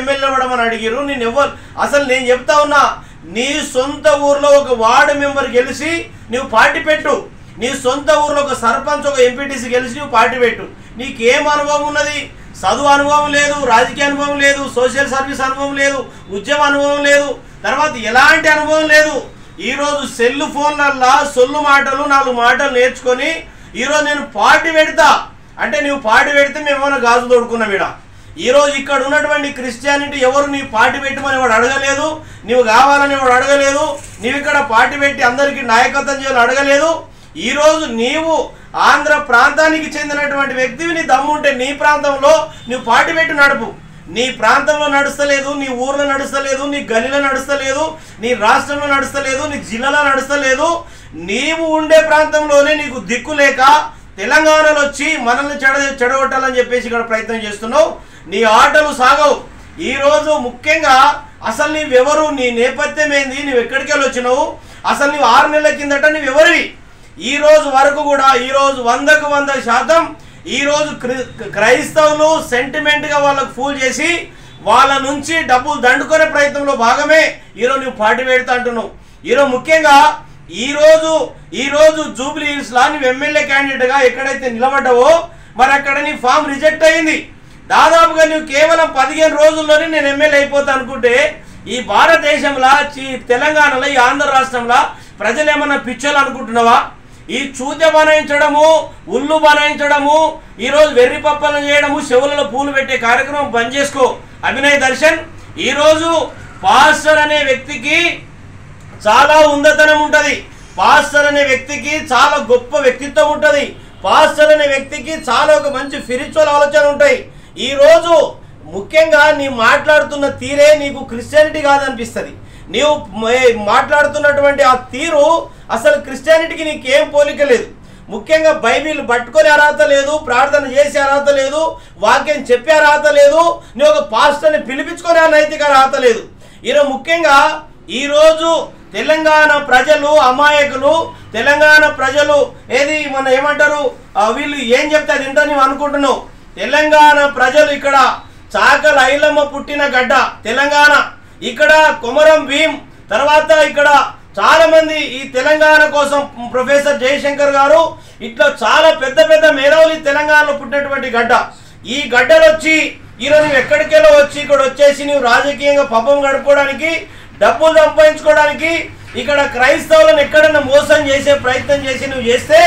MLA అవ్వడమని అడిగిరు. నేను ఎవరు అసలు నేను చెప్తా ఉన్నా, నీ సొంత ఊర్లో ఒక వార్డు మెంబర్ గెలిచి నువ్వు పార్టీ పెట్టు, నీ సొంత ఊర్లో ఒక సర్పంచ్ ఒక ఎంపీటీసీ గెలిచి నువ్వు పార్టీ పెట్టు. నీకేం అనుభవం ఉన్నది? చదువు అనుభవం లేదు, రాజకీయ అనుభవం లేదు, సోషల్ సర్వీస్ అనుభవం లేదు, ఉద్యమ అనుభవం లేదు, తర్వాత ఎలాంటి అనుభవం లేదు. ఈరోజు సెల్ ఫోన్లల్లో సొల్లు మాటలు 4 మాటలు నేర్చుకొని ఈరోజు నేను పార్టీ పెడతా అంటే నువ్వు పార్టీ పెడితే మేము ఏమైనా గాజు తోడుకున్నాం. ఈరోజు ఇక్కడ ఉన్నటువంటి క్రిస్టియానిటీ ఎవరు నీ పార్టీ పెట్టమని వాడు అడగలేదు, నువ్వు కావాలని వాడు అడగలేదు, నీవు ఇక్కడ పార్టీ పెట్టి అందరికీ నాయకత్వం చేయాలని అడగలేదు. ఈరోజు నీవు ఆంధ్ర ప్రాంతానికి చెందినటువంటి వ్యక్తివి, నీ దమ్ముంటే నీ ప్రాంతంలో నువ్వు పార్టీ పెట్టి నడుపు. నీ ప్రాంతంలో నడుస్తలేదు, నీ ఊర్లో నడుస్తలేదు, నీ గల్లీలో నడుస్తలేదు, నీ రాష్ట్రంలో నడుస్తలేదు, నీ జిల్లాలో నడుస్తలేదు. నీవు ఉండే ప్రాంతంలోనే నీకు దిక్కు లేక తెలంగాణలో వచ్చి మనల్ని చెడగొట్టాలని చెప్పేసి ఇక్కడ ప్రయత్నం చేస్తున్నావు. నీ ఆటలు సాగవు. ఈరోజు ముఖ్యంగా అసలు నీవెవరు, నీ నేపథ్యం ఏంది, నువ్వు ఎక్కడికి వెళ్ళి వచ్చినావు, అసలు నువ్వు 6 నెలల కిందట నువ్వెవరివి? ఈ రోజు వరకు కూడా ఈరోజు 100% ఈరోజు క్రైస్తవులు సెంటిమెంట్గా వాళ్ళకు ఫూల్ చేసి వాళ్ళ నుంచి డబ్బులు దండుకునే ప్రయత్నంలో భాగమే ఈరోజు నువ్వు పార్టీ పెడతా అంటున్నావు. ఈరోజు ముఖ్యంగా ఈరోజు జూబ్లీ హిల్స్లో నువ్వు ఎమ్మెల్యే క్యాండిడేట్గా ఎక్కడైతే నిలబడ్డావో మరి అక్కడ నీ ఫామ్ రిజెక్ట్ అయింది. దాదాపుగా నువ్వు కేవలం 15 రోజుల్లోనే నేను ఎమ్మెల్యే అయిపోతా అనుకుంటే ఈ భారతదేశంలో తెలంగాణలో ఈ ఆంధ్ర రాష్ట్రంలో ప్రజలు ఏమన్నా పిచ్చోళ్ళు అనుకుంటున్నావా? ఈ చూత బనాయించడము, ఉల్లు బనాయించడము, ఈరోజు వెర్రి పప్పలను చేయడము, చెవులలో పూలు పెట్టే కార్యక్రమం బంద్ చేసుకో. అభినయ్ దర్శన్, ఈరోజు పాస్టర్ అనే వ్యక్తికి చాలా ఉందతనం ఉంటుంది, పాస్టర్ అనే వ్యక్తికి చాలా గొప్ప వ్యక్తిత్వం ఉంటుంది, పాస్టర్ అనే వ్యక్తికి చాలా ఒక మంచి స్పిరిచువల్ ఆలోచన ఉంటాయి. ఈరోజు ముఖ్యంగా నీ మాట్లాడుతున్న తీరే నీకు క్రిస్టియానిటీ కాదనిపిస్తుంది. నీవు మాట్లాడుతున్నటువంటి ఆ తీరు అసలు క్రిస్టియానిటీకి నీకేం పోలిక లేదు. ముఖ్యంగా బైబిల్ పట్టుకొని అర్హత లేదు, ప్రార్థన చేసే అర్హత లేదు, వాక్యం చెప్పే అర్హత లేదు, నువ్వు ఒక పాస్టర్ని పిలిపించుకునే నైతిక అర్హత లేదు. ఈరోజు ముఖ్యంగా ఈరోజు తెలంగాణ ప్రజలు అమాయకులు, తెలంగాణ ప్రజలు ఏమంటారు వీళ్ళు ఏం చెప్తే అది ఏంటో నువ్వు అనుకుంటున్నావు. తెలంగాణ ప్రజలు ఇక్కడ చాకల ఐలమ్మ పుట్టిన గడ్డ తెలంగాణ, ఇక్కడ కొమరం భీం, తర్వాత ఇక్కడ చాలా మంది ఈ తెలంగాణ కోసం ప్రొఫెసర్ జయశంకర్ గారు, ఇట్లా చాలా పెద్ద పెద్ద మేధావులు తెలంగాణలో పుట్టినటువంటి గడ్డ. ఈ గడ్డలు వచ్చి ఈరోజు నువ్వు ఎక్కడికెళ్ళో వచ్చి ఇక్కడ వచ్చేసి నువ్వు రాజకీయంగా పబ్బం గడుపుకోవడానికి, డబ్బులు సంపాదించుకోవడానికి, ఇక్కడ క్రైస్తవులను ఎక్కడన్నా మోసం చేసే ప్రయత్నం చేసి నువ్వు చేస్తే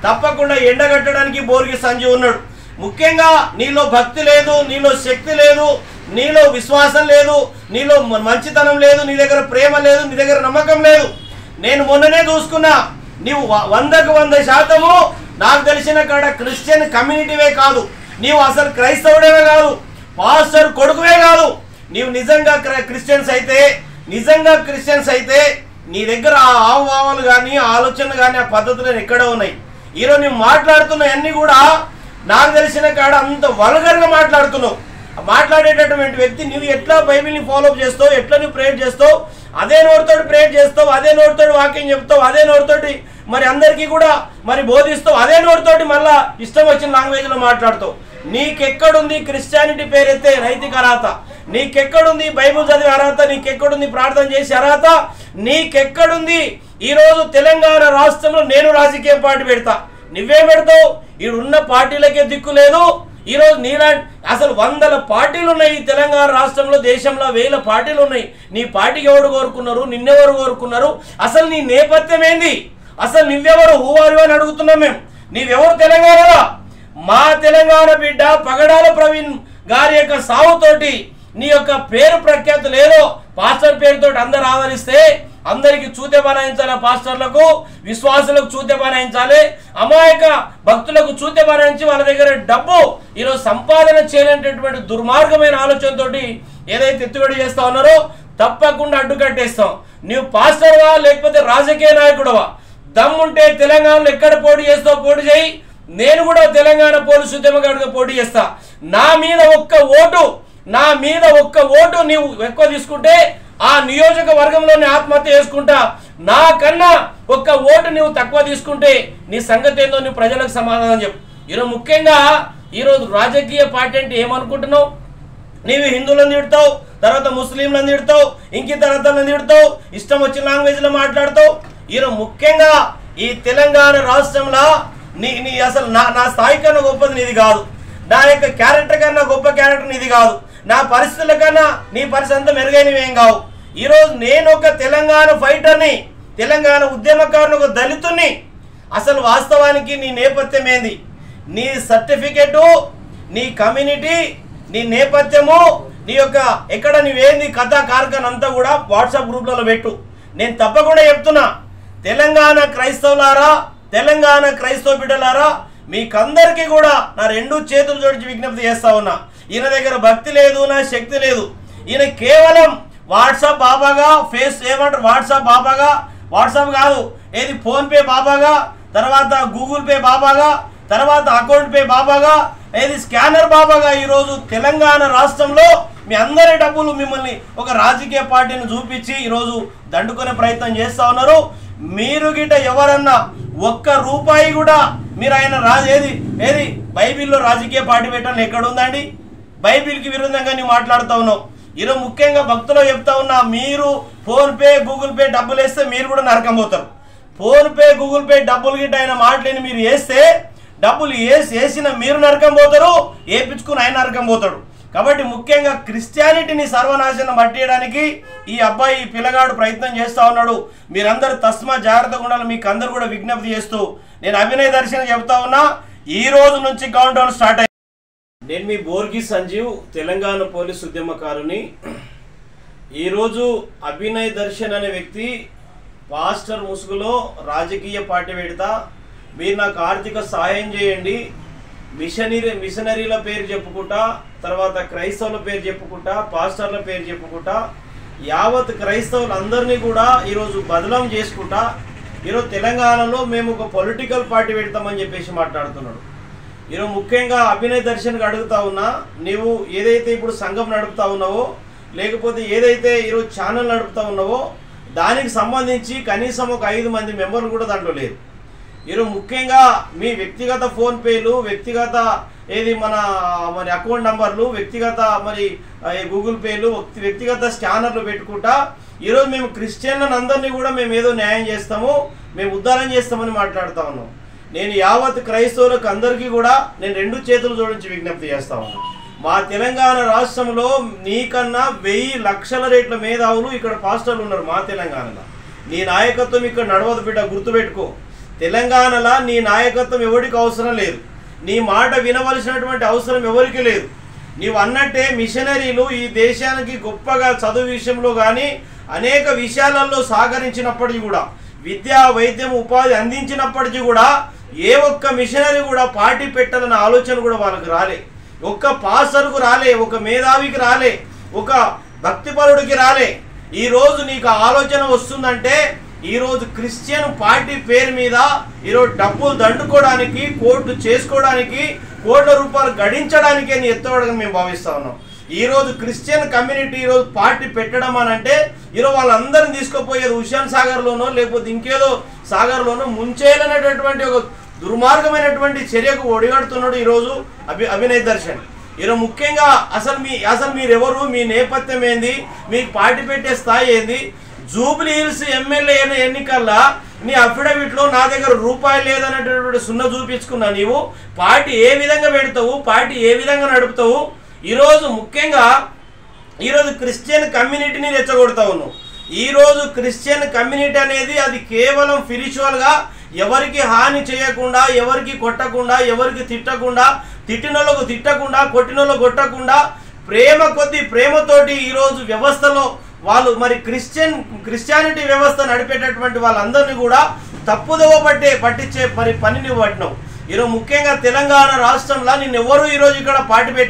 తప్పకుండా ఎండగట్టడానికి బోర్గి సంజీవ్ ఉన్నాడు. ముఖ్యంగా నీలో భక్తి లేదు, నీలో శక్తి లేదు, నీలో విశ్వాసం లేదు, నీలో మంచితనం లేదు, నీ దగ్గర ప్రేమ లేదు, నీ దగ్గర నమ్మకం లేదు. నేను మొన్ననే చూసుకున్నా, నీవు 100% నాకు తెలిసిన కాడ క్రిస్టియన్ కమ్యూనిటీవే కాదు, నీవు అసలు క్రైస్తవుడేవే కాదు, పాస్టర్ కొడుకువే కాదు. నీవు నిజంగా క్రిస్టియన్స్ అయితే నీ దగ్గర ఆ ఆవులు కానీ ఆలోచనలు కానీ ఆ పద్ధతులు ఎక్కడ ఉన్నాయి. ఈరోజు నువ్వు మాట్లాడుతున్న అన్నీ కూడా నాకు తెలిసిన కాడ అంత వల్గర్గా మాట్లాడుతున్నావు. మాట్లాడేటటువంటి వ్యక్తి నువ్వు ఎట్లా బైబిల్ని ఫాలో చేస్తావు, ఎట్లా నువ్వు ప్రేయర్ చేస్తావు, అదే నోటితోటి ప్రేయర్ చేస్తావు, అదే నోటితోటి వాక్యం చెప్తావు, అదే నోటితోటి మరి అందరికీ కూడా మరి బోధిస్తావు, అదే నోటితోటి మళ్ళా ఇష్టం వచ్చిన లాంగ్వేజ్లో మాట్లాడుతావు. నీకెక్కడుంది క్రిస్టియానిటీ పేరెత్తే నైతిక అర్హత? నీకెక్కడుంది బైబిల్ చదివే అర్హత? నీకెక్కడుంది ప్రార్థన చేసే అర్హత? నీకెక్కడుంది? ఈరోజు తెలంగాణ రాష్ట్రంలో నేను రాజకీయ పార్టీ పెడతా, నువ్వేం పెడతావు? ఈడున్న పార్టీలకే దిక్కు లేదు. ఈరోజు నీలాంటి అసలు 100 పార్టీలు ఉన్నాయి ఈ తెలంగాణ రాష్ట్రంలో, దేశంలో 1000 పార్టీలు ఉన్నాయి. నీ పార్టీకి ఎవరు కోరుకున్నారు, నిన్నెవరు కోరుకున్నారు, అసలు నీ నేపథ్యం ఏంది, అసలు నువ్వెవరు, హూవారు అని అడుగుతున్నాం మేము. నీవెవరు తెలంగాణలో? మా తెలంగాణ బిడ్డ పగడాల ప్రవీణ్ గారి యొక్క సావుతోటి నీ యొక్క పేరు ప్రఖ్యాతి లేదో పాస్టర్ పేరుతోటి అందరు ఆదరిస్తే అందరికి చూతే బనాయించాలి, పాస్టర్లకు విశ్వాసులకు చూతే బనాయించాలి, అమాయక భక్తులకు చూతే బనాయించి వాళ్ళ దగ్గర డబ్బు ఈరోజు సంపాదన చేయలేనటువంటి దుర్మార్గమైన ఆలోచనతోటి ఏదైతే ఎత్తుగడ చేస్తా ఉన్నారో తప్పకుండా అడ్డుకట్టేస్తాం. నువ్వు పాస్టర్వా లేకపోతే రాజకీయ నాయకుడవా? దమ్ముంటే తెలంగాణలో ఎక్కడ పోటీ చేస్తావు పోటీ చేయి, నేను కూడా తెలంగాణ పోలీసు ఉద్యమకారుడిగా పోటీ చేస్తా. నా మీద ఒక్క ఓటు నీవు ఎక్కువ తీసుకుంటే ఆ నియోజకవర్గంలోనే ఆత్మహత్య చేసుకుంటా, నాకన్నా ఒక్క ఓటు నువ్వు తక్కువ తీసుకుంటే నీ సంగతి ఏందో నువ్వు ప్రజలకు సమాధానం చెప్పు. ఈరోజు ముఖ్యంగా ఈరోజు రాజకీయ పార్టీ అంటే ఏమనుకుంటున్నావు? నీవు హిందువులను తిడతావు, తర్వాత ముస్లింలను తిడతావు, ఇంకితరతలను తిడతావు, ఇష్టం వచ్చిన లాంగ్వేజ్లో మాట్లాడతావు. ఈరోజు ముఖ్యంగా ఈ తెలంగాణ రాష్ట్రంలో నీ అసలు నా స్థాయి కన్నా గొప్పది నీది కాదు, నా యొక్క క్యారెక్టర్ కన్నా గొప్ప క్యారెక్టర్ నీది కాదు, నా పరిస్థితుల కన్నా నీ పరిస్థితి అంతా మెరుగైనవి ఏం కావు. ఈరోజు నేను ఒక తెలంగాణ ఫైటర్ని, తెలంగాణ ఉద్యమకారుని, ఒక దళితుని. అసలు వాస్తవానికి నీ నేపథ్యం ఏంది, నీ సర్టిఫికెటు, నీ కమ్యూనిటీ, నీ నేపథ్యము, నీ యొక్క ఎక్కడ నీవేంది కథ కార్ఖాన్ అంతా కూడా వాట్సాప్ గ్రూప్లలో పెట్టు. నేను తప్పకుండా చెప్తున్నా, తెలంగాణ క్రైస్తవులారా, తెలంగాణ క్రైస్తవ బిడ్డలారా, మీకందరికీ కూడా నా రెండు చేతులు జోడించి విజ్ఞప్తి చేస్తా ఉన్నా. ఈయన దగ్గర భక్తి లేదు, నా శక్తి లేదు. ఈయన కేవలం వాట్సాప్ బాబాగా, ఏమంటారు వాట్సాప్ బాబాగా, వాట్సాప్ కాదు ఏది ఫోన్పే బాబాగా, తర్వాత గూగుల్ పే బాబాగా, తర్వాత అకౌంట్ పే బాబాగా, ఏది స్కానర్ బాబాగా ఈరోజు తెలంగాణ రాష్ట్రంలో మీ అందరి డబ్బులు మిమ్మల్ని ఒక రాజకీయ పార్టీని చూపించి ఈరోజు దండుకునే ప్రయత్నం చేస్తూ ఉన్నారు. మీరు గిట ఎవరన్నా ఒక్క రూపాయి కూడా మీరు ఆయన ఏది బైబిల్లో రాజకీయ పార్టీ పెట్టాలని ఎక్కడ ఉందండి? బైబిల్కి విరుద్ధంగా నువ్వు మాట్లాడుతూ ఉన్నావు. ఈరోజు ముఖ్యంగా భక్తులు చెప్తా ఉన్నా, మీరు ఫోన్పే గూగుల్ పే డబ్బులు వేస్తే మీరు కూడా నరకం పోతారు. ఫోన్పే గూగుల్ పే డబ్బులు గిట్ట ఆయన మాటలేని మీరు వేస్తే డబ్బులు వేసిన మీరు నరకం పోతారు, వేయించుకుని ఆయన నరకం పోతాడు. కాబట్టి ముఖ్యంగా క్రిస్టియానిటీని సర్వనాశనం పట్టేయడానికి ఈ అబ్బాయి, ఈ పిల్లగాడు ప్రయత్నం చేస్తూ ఉన్నాడు. మీరందరూ తస్మా జాగ్రత్తగా ఉండాలి. మీకు అందరూ కూడా విజ్ఞప్తి చేస్తూ నేను అభినయ్ దర్శన్ చెప్తా ఉన్నా, ఈ రోజు నుంచి కౌంట్ డౌన్ స్టార్ట్ అయ్యింది. నేను మీ బోర్గి సంజీవ్, తెలంగాణ పోలీసు ఉద్యమకారుని. ఈరోజు అభినయ్ దర్శన్ అనే వ్యక్తి పాస్టర్ ముసుగులో రాజకీయ పార్టీ పెడతా, మీరు నాకు ఆర్థిక సహాయం చేయండి, మిషనరీల పేరు చెప్పుకుంటా, తర్వాత క్రైస్తవుల పేరు చెప్పుకుంటా, పాస్టర్ల పేరు చెప్పుకుంటా, యావత్ క్రైస్తవులందరినీ కూడా ఈరోజు బదలం చేసుకుంటా ఈరోజు తెలంగాణలో మేము ఒక పొలిటికల్ పార్టీ పెడతామని చెప్పేసి మాట్లాడుతున్నాడు. ఈరోజు ముఖ్యంగా అభినయ్ దర్శన్కి అడుగుతా ఉన్నా, నీవు ఏదైతే ఇప్పుడు సంఘం నడుపుతా ఉన్నావో, లేకపోతే ఏదైతే ఈరోజు ఛానల్ నడుపుతా ఉన్నావో, దానికి సంబంధించి కనీసం ఒక 5 మంది మెంబర్లు కూడా దాంట్లో లేరు. ఈరోజు ముఖ్యంగా మీ వ్యక్తిగత ఫోన్పేలు, వ్యక్తిగత మరి అకౌంట్ నంబర్లు, వ్యక్తిగత మరి గూగుల్ పేలు, వ్యక్తిగత స్కానర్లు పెట్టుకుంటా ఈరోజు మేము క్రిస్టియన్లను అందరినీ కూడా మేము ఏదో న్యాయం చేస్తాము, మేము ఉద్ధారం చేస్తామని మాట్లాడుతూ ఉన్నాం. నేను యావత్ క్రైస్తవులకు అందరికీ కూడా నేను రెండు చేతులు జోడించి విజ్ఞప్తి చేస్తా ఉన్నాను. మా తెలంగాణ రాష్ట్రంలో నీకన్నా 1000 లక్షల రేట్ల మేధావులు ఇక్కడ పాస్టర్లు ఉన్నారు. మా తెలంగాణలో నీ నాయకత్వం ఇక్కడ నడవదు బిడ్డ, గుర్తుపెట్టుకో. తెలంగాణలో నీ నాయకత్వం ఎవరికి అవసరం లేదు, నీ మాట వినవలసినటువంటి అవసరం ఎవరికి లేదు. నీవు అన్నట్టే మిషనరీలు ఈ దేశానికి గొప్పగా చదువు విషయంలో కానీ అనేక విషయాలలో సహకరించినప్పటికీ కూడా, విద్యా వైద్యం ఉపాధి అందించినప్పటికీ కూడా ఏ ఒక్క మిషనరీ కూడా పార్టీ పెట్టాలన్న ఆలోచన కూడా వాళ్ళకి రాలే. ఒక్క పాస్టర్కు రాలే, ఒక మేధావికి రాలే, ఒక భక్తిపరుడికి రాలే. ఈరోజు నీకు ఆలోచన వస్తుందంటే ఈరోజు క్రిస్టియన్ పార్టీ పేరు మీద ఈరోజు డబ్బులు దండుకోవడానికి, కోట్లు చేసుకోవడానికి, కోట్ల రూపాయలు గడించడానికే నీ ఎత్తవడగా మేము భావిస్తా ఉన్నాం. ఈరోజు క్రిస్టియన్ కమ్యూనిటీ ఈరోజు పార్టీ పెట్టడం అని అంటే ఈరోజు వాళ్ళందరినీ తీసుకుపోయేది హుస్సేన్ సాగర్లోనో లేకపోతే ఇంకేదో సాగర్లోనో ముంచేయాలనేటటువంటి ఒక దుర్మార్గమైనటువంటి చర్యకు ఒడిగడుతున్నాడు ఈరోజు అభినయ్ దర్శన్. ఈరోజు ముఖ్యంగా అసలు మీరెవరు, మీ నేపథ్యం ఏంది, మీకు పార్టీ పెట్టే స్థాయి ఏంది? జూబ్లీ హిల్స్ ఎమ్మెల్యే ఎన్నికల్లో నీ అఫిడవిట్లో నా దగ్గర రూపాయి లేదనేటటువంటి సున్న చూపించుకున్నా. నీవు పార్టీ ఏ విధంగా పెడతావు, పార్టీ ఏ విధంగా నడుపుతావు? ఈరోజు ముఖ్యంగా ఈరోజు క్రిస్టియన్ కమ్యూనిటీని రెచ్చగొడతా ఉన్నావు. ఈరోజు క్రిస్టియన్ కమ్యూనిటీ అనేది అది కేవలం స్పిరిచువల్గా ఎవరికి హాని చేయకుండా, ఎవరికి కొట్టకుండా, ఎవరికి తిట్టకుండా, తిట్టినోళ్ళకు తిట్టకుండా, కొట్టినోళ్ళకు కొట్టకుండా ప్రేమతోటి ఈరోజు వ్యవస్థలో వాళ్ళు మరి క్రిస్టియానిటీ వ్యవస్థ నడిపేటటువంటి వాళ్ళందరినీ కూడా తప్పుదోవ పట్టించే మరి పనిని పట్టినావు. ఈరోజు ముఖ్యంగా తెలంగాణ రాష్ట్రంలో నిన్నెవరు ఈరోజు ఇక్కడ పార్టీ పెట్టి